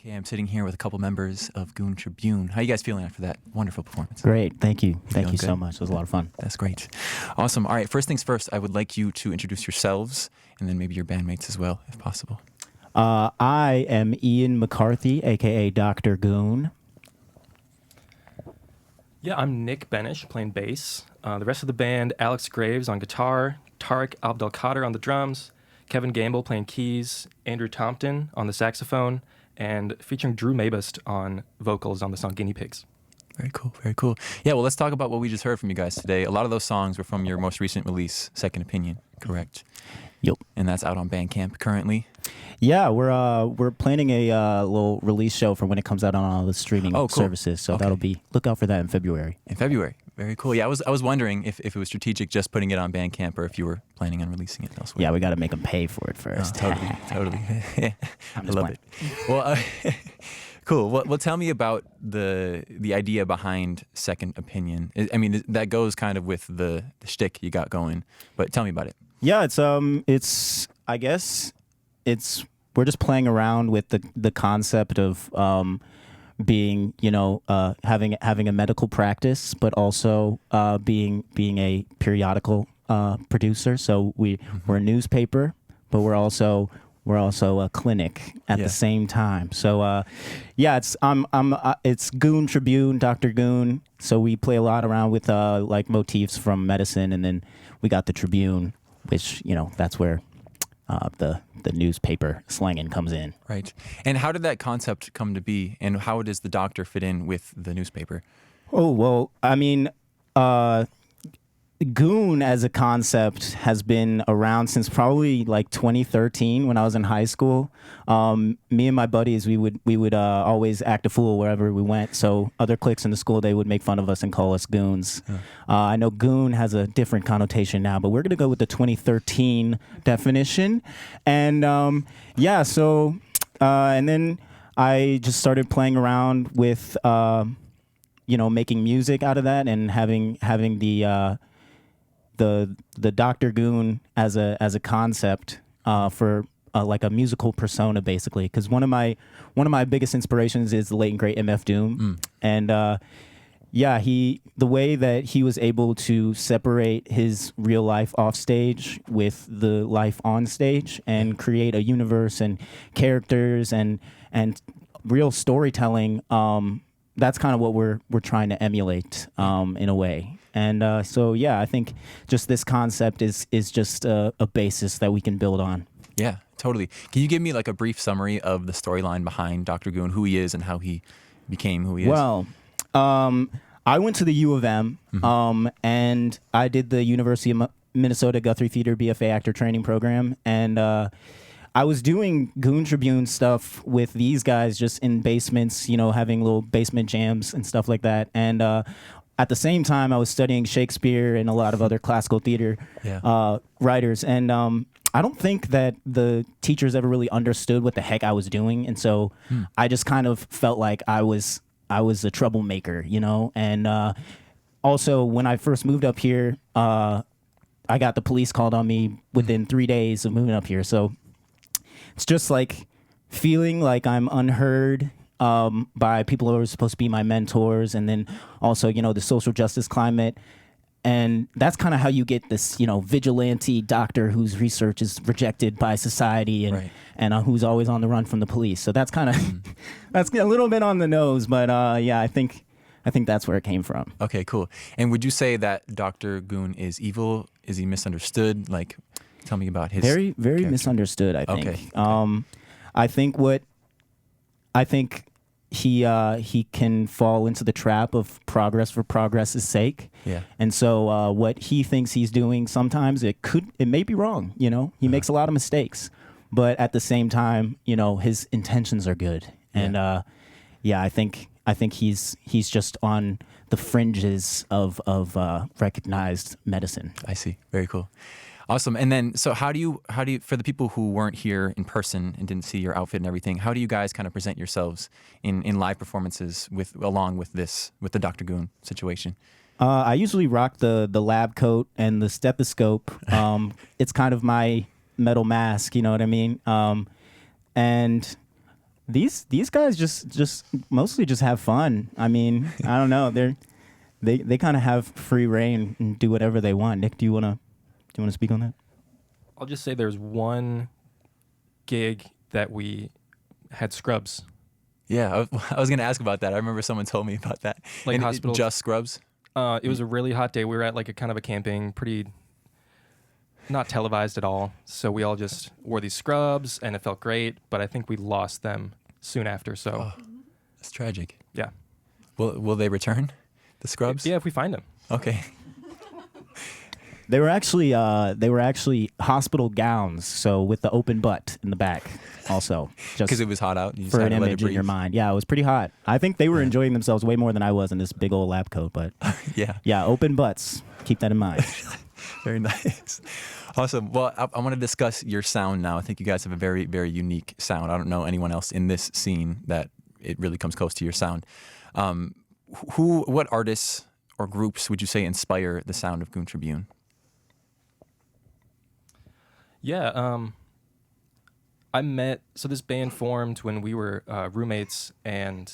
Okay, I'm sitting here with a couple members of Goon Tribune. How are you guys feeling after that wonderful performance? Great, thank you. Thank you good? so much. It was a lot of fun. That's great. Awesome. All right, first things first, I would like you to introduce yourselves and then maybe your bandmates as well, if possible. I am Ian McCarthy, a.k.a. Dr. Goon. Yeah, I'm Nick Benish, playing bass. The rest of the band, Alex Graves on guitar, Tariq Abdelkader on the drums, Kevin Gamble playing keys, Andrew Tompton on the saxophone, and featuring Drew Mabust on vocals on the song Guinea Pigs. Very cool, very cool. Yeah, well, let's talk about what we just heard from you guys today. A lot of those songs were from your most recent release, Second Opinion, correct? Yep. And that's out on Bandcamp currently? Yeah, we're planning a little release show for when it comes out on all the streaming services. So that'll be, look out for that in February. In February. Very cool. Yeah, I was wondering if it was strategic just putting it on Bandcamp or if you were planning on releasing it elsewhere. Yeah, we got to make them pay for it first. Totally. I love it. Well, cool. Well, tell me about the idea behind Second Opinion. I mean, that goes kind of with the shtick you got going, but tell me about it. Yeah, I guess we're just playing around with the concept of being, having a medical practice, but also being a periodical producer. So we're a newspaper, but we're also a clinic at the same time. So it's Goon Tribune, Dr. Goon. So we play a lot around with like motifs from medicine, and then we got the Tribune, which that's where the newspaper slanging comes in. Right. And how did that concept come to be, and how does the doctor fit in with the newspaper? Oh, well, I mean, Goon as a concept has been around since probably like 2013 when I was in high school. Me and my buddies, we would always act a fool wherever we went. So other cliques in the school, they would make fun of us and call us goons. I know goon has a different connotation now, but we're going to go with the 2013 definition. And and then I just started playing around with, making music out of that and having the Dr. Goon as a concept for like a musical persona, basically, because one of my biggest inspirations is the late and great MF Doom, and the way that he was able to separate his real life off stage with the life on stage and create a universe and characters and real storytelling. That's kind of what we're trying to emulate in a way. And I think just this concept is just a basis that we can build on. Yeah, totally. Can you give me like a brief summary of the storyline behind Dr. Goon, who he is and how he became who he is? Well, I went to the U of M, and I did the University of Minnesota Guthrie Theater BFA actor training program, and I was doing Goon Tribune stuff with these guys just in basements, having little basement jams and stuff like that. And at the same time, I was studying Shakespeare and a lot of other classical theater writers. And I don't think that the teachers ever really understood what the heck I was doing. And so I just kind of felt like I was a troublemaker, And also, when I first moved up here, I got the police called on me within 3 days of moving up here. So it's just like feeling like I'm unheard by people who are supposed to be my mentors, and then also, the social justice climate. And that's kind of how you get this, vigilante doctor whose research is rejected by society and who's always on the run from the police. So that's kind of that's a little bit on the nose, but I think that's where it came from. Okay, cool. And would you say that Dr. Goon is evil? Is he misunderstood? Like, tell me about his very character. Misunderstood, I think. Okay. I think he can fall into the trap of progress for progress's sake. Yeah. And so what he thinks he's doing, sometimes it may be wrong. He makes a lot of mistakes, but at the same time, his intentions are good. And I think he's just on the fringes of recognized medicine. I see. Very cool. Awesome. And then, so how do you, for the people who weren't here in person and didn't see your outfit and everything, how do you guys kind of present yourselves in live performances along with the Dr. Goon situation? I usually rock the lab coat and the stethoscope. It's kind of my metal mask, you know what I mean? And These guys just mostly just have fun. I mean, I don't know. They kind of have free reign and do whatever they want. Nick, do you wanna speak on that? I'll just say there's one gig that we had scrubs. Yeah, I was going to ask about that. I remember someone told me about that. Like And hospitals. just scrubs? It was a really hot day. We were at like a kind of a camping, pretty not televised at all. So we all just wore these scrubs and it felt great, but I think we lost them soon after. So That's tragic. yeah. Will they return, the scrubs? Yeah, if we find them. Okay. They were actually hospital gowns, so with the open butt in the back, also just Because it was hot out. You just for had an to let it image in breathe. your mind. Yeah, it was pretty hot. I think they were enjoying themselves way more than I was in this big old lab coat. But Yeah. yeah, open butts. Keep that in mind. Very nice. Awesome. Well, I want to discuss your sound now. I think you guys have a very, very unique sound. I don't know anyone else in this scene that it really comes close to your sound. What artists or groups would you say inspire the sound of Goon Tribune? Yeah, so this band formed when we were roommates, and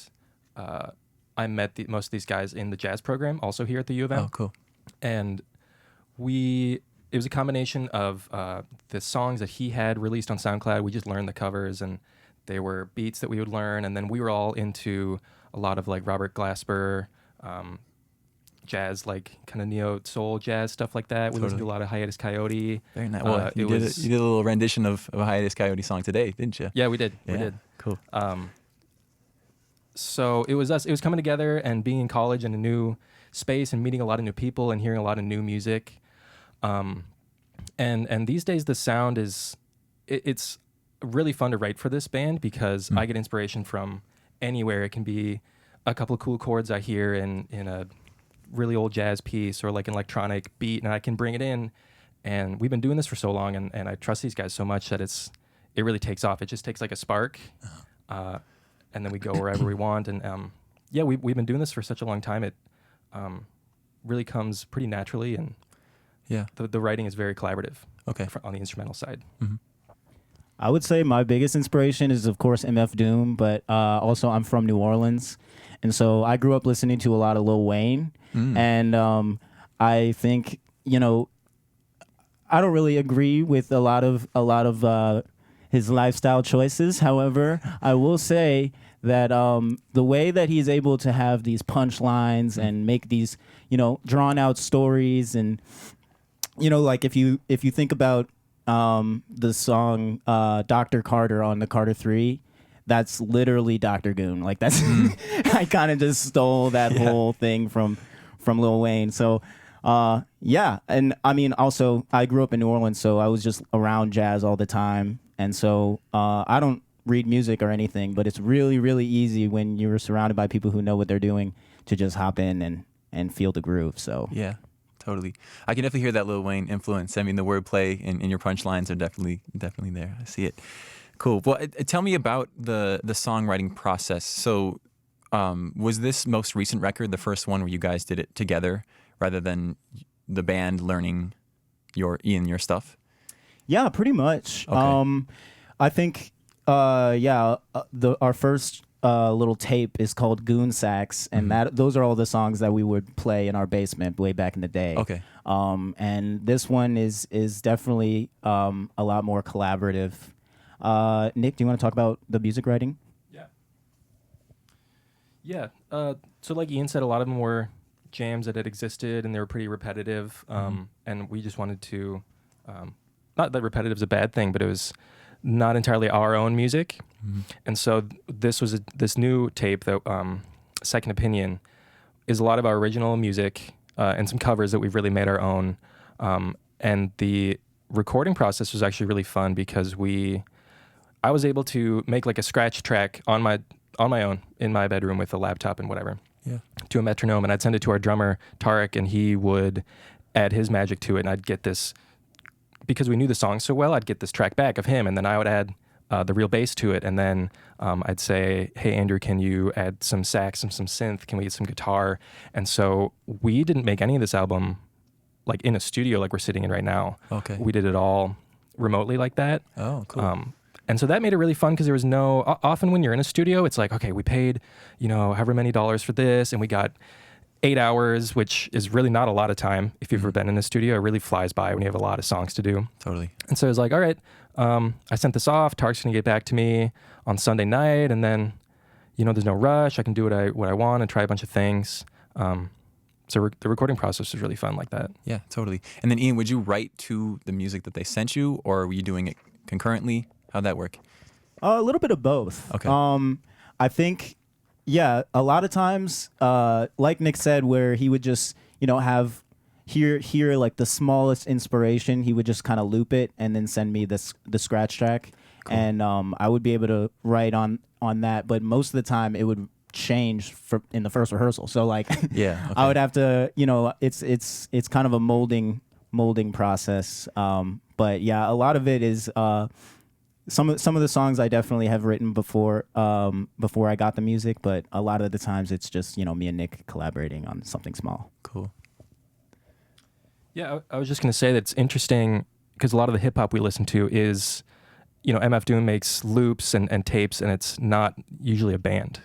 I met most of these guys in the jazz program, also here at the U of M. Oh, cool. And it was a combination of the songs that he had released on SoundCloud. We just learned the covers, and they were beats that we would learn, and then we were all into a lot of like Robert Glasper, jazz, like kind of neo soul jazz stuff like that. We listened to a lot of Hiatus Coyote. Very nice. Well, you did a little rendition of a Hiatus Coyote song today, didn't you? Yeah, we did. Yeah. We did. Cool. So it was us. It was coming together and being in college in a new space and meeting a lot of new people and hearing a lot of new music. And these days the sound it's really fun to write for this band because I get inspiration from anywhere. It can be a couple of cool chords I hear in a really old jazz piece or like an electronic beat, and I can bring it in. And we've been doing this for so long, and I trust these guys so much that it really takes off. It just takes like a spark, and then we go wherever we want. And yeah, we've been doing this for such a long time. It really comes pretty naturally, and Yeah. the writing is very collaborative. Okay. On the instrumental side. I would say my biggest inspiration is, of course, MF Doom, but also I'm from New Orleans, and so I grew up listening to a lot of Lil Wayne, and I think I don't really agree with a lot of his lifestyle choices. However, I will say that the way that he's able to have these punchlines and make these drawn out stories, and like if you think about the song Dr. Carter on the Carter 3, that's literally Dr. Goon. Like that's I kind of just stole that whole thing from Lil Wayne. So yeah, and I mean also I grew up in New Orleans, so I was just around jazz all the time, and so I don't read music or anything, but it's really, really easy when you're surrounded by people who know what they're doing to just hop in and feel the groove. So Yeah, totally. I can definitely hear that Lil Wayne influence. I mean, the wordplay and your punchlines are definitely there. I see it. Cool. Well, tell me about the songwriting process. So was this most recent record the first one where you guys did it together rather than the band learning your stuff? yeah, pretty much. Okay. I think our first little tape is called Goon Sax, and those are all the songs that we would play in our basement way back in the day. Okay. And this one is definitely a lot more collaborative. Nick, do you want to talk about the music writing? Yeah. So like Ian said, a lot of them were jams that had existed, and they were pretty repetitive. And we just wanted to, not that repetitive's a bad thing, but it was not entirely our own music. And so this was this new tape that Second Opinion is a lot of our original music and some covers that we've really made our own. And the recording process was actually really fun because I was able to make like a scratch track on my own in my bedroom with a laptop and whatever. Yeah. To a metronome, and I'd send it to our drummer Tarek, and he would add his magic to it, and I'd get this, because we knew the song so well, I'd get this track back of him, and then I would add the real bass to it, and then I'd say, hey Andrew, can you add some sax and some synth? Can we get some guitar? And so we didn't make any of this album like in a studio like we're sitting in right now. Okay. We did it all remotely like that. Oh, cool. And so that made it really fun because there was often when you're in a studio, it's like, okay, we paid, however many dollars for this, and we got 8 hours, which is really not a lot of time. If you've ever been in a studio, it really flies by when you have a lot of songs to do. Totally. And so it was like, all right, I sent this off. Tark's going to get back to me on Sunday night, and then, there's no rush. I can do what I want and try a bunch of things. So the recording process was really fun like that. Yeah, totally. And then Ian, would you write to the music that they sent you, or were you doing it concurrently? How'd that work? A little bit of both. Okay. I think, yeah, a lot of times, like Nick said, where he would just, have hear like the smallest inspiration, he would just kind of loop it and then send me the scratch track, and I would be able to write on that. But most of the time, it would change in the first rehearsal. So like, yeah, okay. I would have to, it's kind of a molding process. But yeah, a lot of it is. Some of the songs I definitely have written before I got the music, but a lot of the times it's just me and Nick collaborating on something small. Cool. Yeah, I was just going to say that it's interesting because a lot of the hip hop we listen to is, MF Doom makes loops and tapes, and it's not usually a band,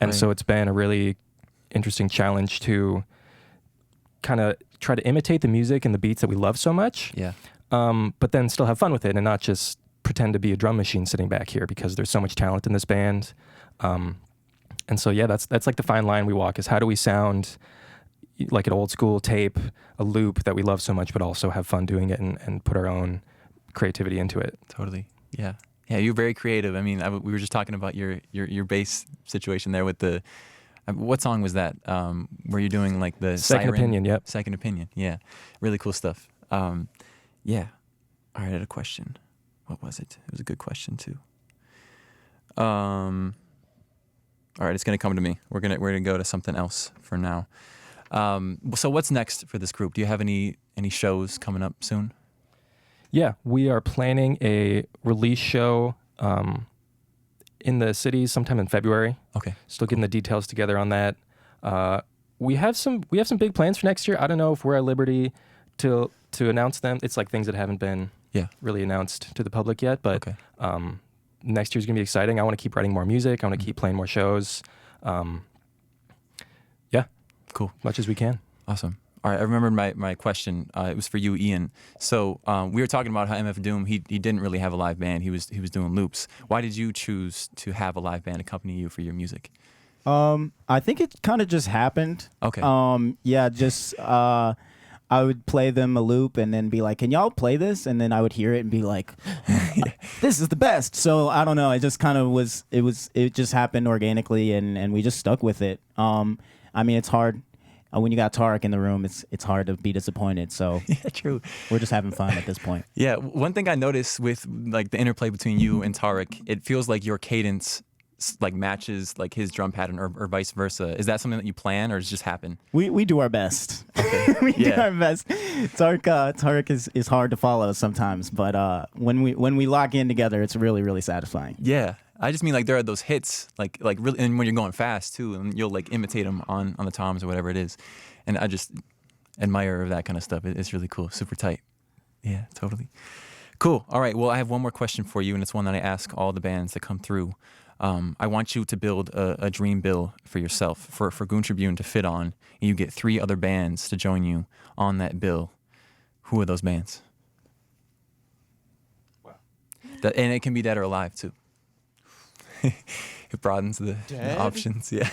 and so it's been a really interesting challenge to kind of try to imitate the music and the beats that we love so much. Yeah. But then still have fun with it and not just pretend to be a drum machine sitting back here because there's so much talent in this band. And so, yeah, that's like the fine line we walk is how do we sound like an old school tape, a loop that we love so much, but also have fun doing it and put our own creativity into it. Totally. Yeah. Yeah. You're very creative. I mean, we were just talking about your bass situation there with the, what song was that? Where you're doing like the Second siren? Opinion. Yep. Second Opinion. Yeah. Really cool stuff. Yeah. All right. I had a question. What was it? It was a good question too. All right, it's gonna come to me. We're gonna go to something else for now. So what's next for this group? Do you have any shows coming up soon? Yeah, we are planning a release show in the city sometime in February. Okay. Still getting the details together on that. We have some big plans for next year. I don't know if we're at liberty to announce them. It's like things that haven't been really announced to the public yet, but next year's gonna be exciting. I want to keep writing more music. I want to keep playing more shows. Yeah, cool. Much as we can. Awesome. All right, I remember my question. It was for you, Ian. So we were talking about how MF Doom he didn't really have a live band. He was doing loops. Why did you choose to have a live band accompany you for your music? I think it kind of just happened. Okay. Yeah, just I would play them a loop and then be like, "Can y'all play this?" And then I would hear it and be like, "This is the best." So I don't know. It just kind of was. It just happened organically, and we just stuck with it. I mean, it's hard when you got Tarek in the room. It's hard to be disappointed. So yeah, true. We're just having fun at this point. Yeah. One thing I noticed with like the interplay between you and Tarek, it feels like your cadence like matches like his drum pattern or vice versa. Is that something that you plan or does it just happen? We do our best. Okay. We do our best. Tarek is hard to follow sometimes, but when we lock in together, it's really, really satisfying. Yeah. I just mean like there are those hits like really, and when you're going fast too, and you'll like imitate them on the toms or whatever it is. And I just admire that kind of stuff. It's really cool. Super tight. Yeah, totally. Cool. All right. Well, I have one more question for you, and it's one that I ask all the bands that come through. I want you to build a dream bill for yourself, for Goon Tribune to fit on, and you get 3 other bands to join you on that bill. Who are those bands? Wow. And it can be dead or alive, too. It broadens the options, yeah.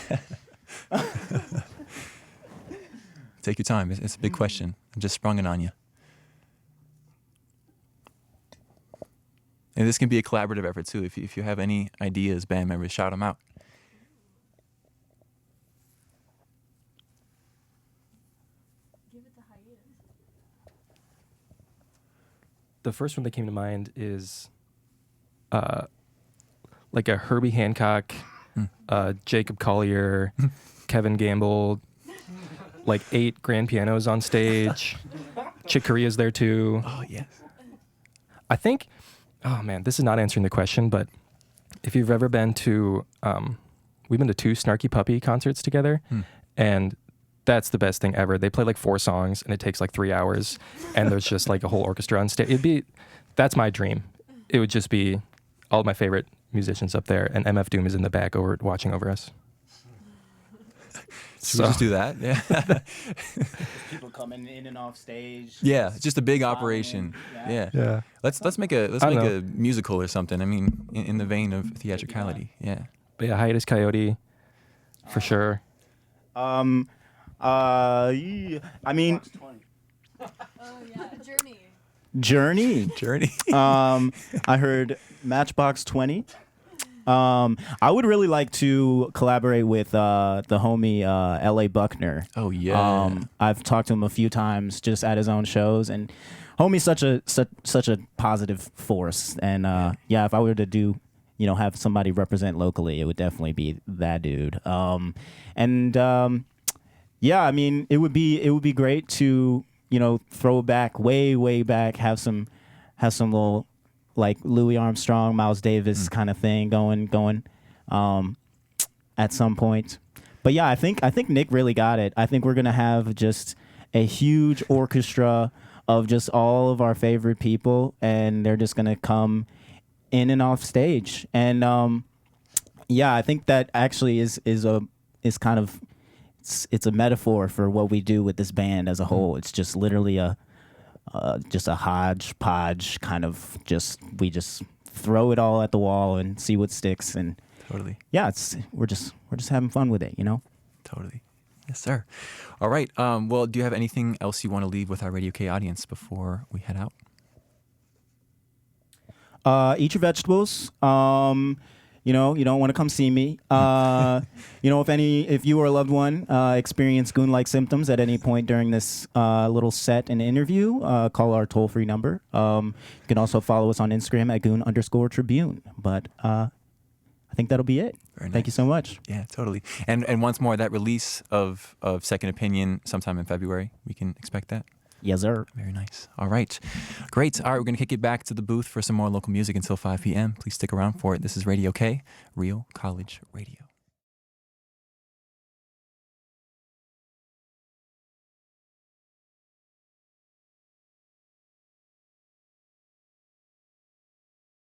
Take your time. It's a big question. I just sprung it on you. And this can be a collaborative effort too. If you have any ideas, band members, shout them out. Give it to Haynes. The first one that came to mind is like a Herbie Hancock, Jacob Collier, Kevin Gamble, like 8 grand pianos on stage. Chick Corea's there too. Oh, yes. I think, oh man, this is not answering the question, but if you've ever been to, we've been to 2 Snarky Puppy concerts together, and that's the best thing ever. They play like 4 songs, and it takes like 3 hours, and there's just like a whole orchestra on stage. That's my dream. It would just be all of my favorite musicians up there, and MF Doom is in the back watching over us. Should we just do that? Yeah. People coming in and off stage. Yeah, it's just a big operation. Yeah. Yeah. Let's make a musical or something. I mean, in the vein of theatricality. Yeah. But yeah, Hiatus Coyote, for sure. I mean, Oh yeah, Journey. Journey. I heard Matchbox 20. I would really like to collaborate with the homie L.A. Buckner. Oh yeah. I've talked to him a few times just at his own shows, and homie's such a positive force. And if I were to do, have somebody represent locally, it would definitely be that dude. I mean, it would be great to throw back way back, have some little like Louis Armstrong, Miles Davis kind of thing going at some point. But yeah, I think Nick really got it. I think we're gonna have just a huge orchestra of just all of our favorite people, and they're just gonna come in and off stage. And I think that actually is kind of it's a metaphor for what we do with this band as a whole. It's just literally just a hodgepodge kind of we just throw it all at the wall and see what sticks. And totally. Yeah, we're just having fun with it, Totally. Yes, sir. All right. Well, do you have anything else you want to leave with our Radio K audience before we head out? Eat your vegetables. You don't want to come see me. If you or a loved one experience goon-like symptoms at any point during this little set and interview, call our toll-free number. You can also follow us on Instagram at goon_tribune. But I think that'll be it. Very nice. Thank you so much. Yeah, totally. And once more, that release of Second Opinion sometime in February, we can expect that? Yes, sir. Very nice. All right. Great. All right, we're going to kick it back to the booth for some more local music until 5 p.m. Please stick around for it. This is Radio K, Real College Radio.